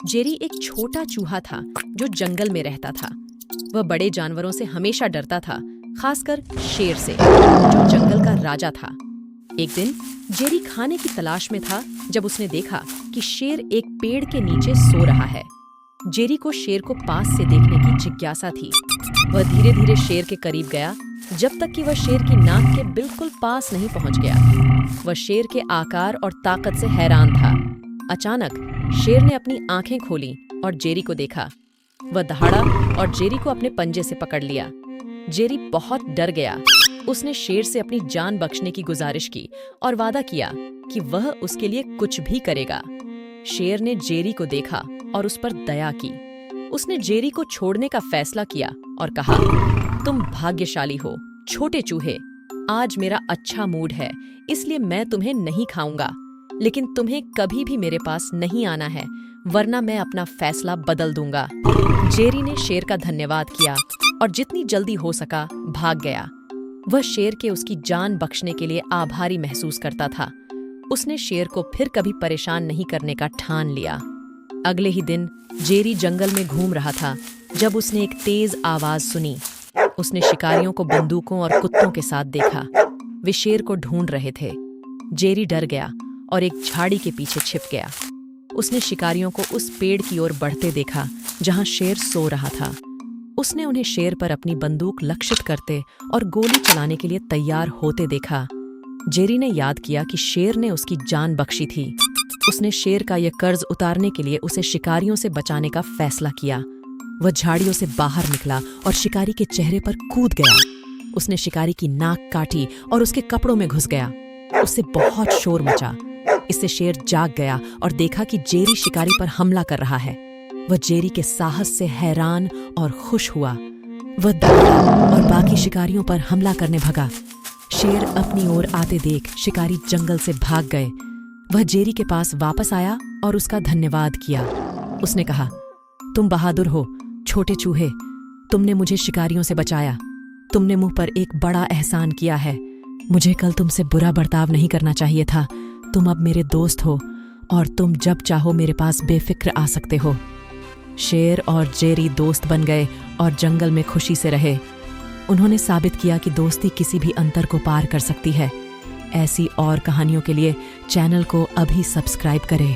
Jerry एक छोटा चूहा था जो जंगल में रहता था। वह बड़े जानवरों से हमेशा डरता था, खासकर शेर से, जो जंगल का राजा था। एक दिन जेरी खाने की तलाश में था जब उसने देखा कि शेर एक पेड़ के नीचे सो रहा है। जेरी को शेर को पास से देखने की जिज्ञासा थी। वह धीरे धीरे शेर के करीब गया, जब तक कि वह शेर की नाक के बिल्कुल पास नहीं पहुंच गया। वह शेर के आकार और ताकत से हैरान था। अचानक शेर ने अपनी आंखें खोलीं और जेरी को देखा। वह दहाड़ा और जेरी को अपने पंजे से पकड़ लिया। जेरी बहुत डर गया। उसने शेर से अपनी जान बख्शने की गुजारिश की और वादा किया कि वह उसके लिए कुछ भी करेगा। शेर ने जेरी को देखा और उस पर दया की। उसने जेरी को छोड़ने का फैसला किया और कहा, तुम भाग्यशाली हो छोटे चूहे। आज मेरा अच्छा मूड है, इसलिए मैं तुम्हें नहीं खाऊंगा, लेकिन तुम्हें कभी भी मेरे पास नहीं आना है, वरना मैं अपना फैसला बदल दूंगा। जेरी ने शेर का धन्यवाद किया और जितनी जल्दी हो सका भाग गया। वह शेर के उसकी जान बख्शने के लिए आभारी महसूस करता था। उसने शेर को फिर कभी परेशान नहीं करने का ठान लिया। अगले ही दिन जेरी जंगल में घूम रहा था जब उसने एक तेज आवाज सुनी। उसने शिकारियों को बंदूकों और कुत्तों के साथ देखा। वे शेर को ढूंढ रहे थे। जेरी डर गया और एक झाड़ी के पीछे छिप गया। उसने शिकारियों को उस पेड़ की ओर बढ़ते देखा जहां शेर सो रहा था। उसने उन्हें शेर पर अपनी बंदूक लक्षित करते और गोली चलाने के लिए तैयार होते देखा। जेरी ने याद किया कि शेर ने उसकी जान बख्शी थी। उसने शेर का यह कर्ज उतारने के लिए उसे शिकारियों से बचाने का फैसला किया। वह झाड़ियों से बाहर निकला और शिकारी के चेहरे पर कूद गया। उसने शिकारी की नाक काटी और उसके कपड़ों में घुस गया। उससे बहुत शोर मचा। इससे शेर जाग गया और देखा कि जेरी शिकारी पर हमला कर रहा है। वह जेरी के साहस से हैरान और खुश हुआ। वह दौड़ा और बाकी शिकारियों पर हमला करने भगा। शेर अपनी ओर आते देख शिकारी जंगल से भाग गए। वह जेरी के पास वापस आया और उसका धन्यवाद किया। उसने कहा, तुम बहादुर हो छोटे चूहे। तुमने मुझे शिकारियों से बचाया। तुमने मुझ पर एक बड़ा एहसान किया है। मुझे कल तुमसे बुरा बर्ताव नहीं करना चाहिए था। तुम अब मेरे दोस्त हो और तुम जब चाहो मेरे पास बेफिक्र आ सकते हो। शेर और जेरी दोस्त बन गए और जंगल में खुशी से रहे। उन्होंने साबित किया कि दोस्ती किसी भी अंतर को पार कर सकती है। ऐसी और कहानियों के लिए चैनल को अभी सब्सक्राइब करें।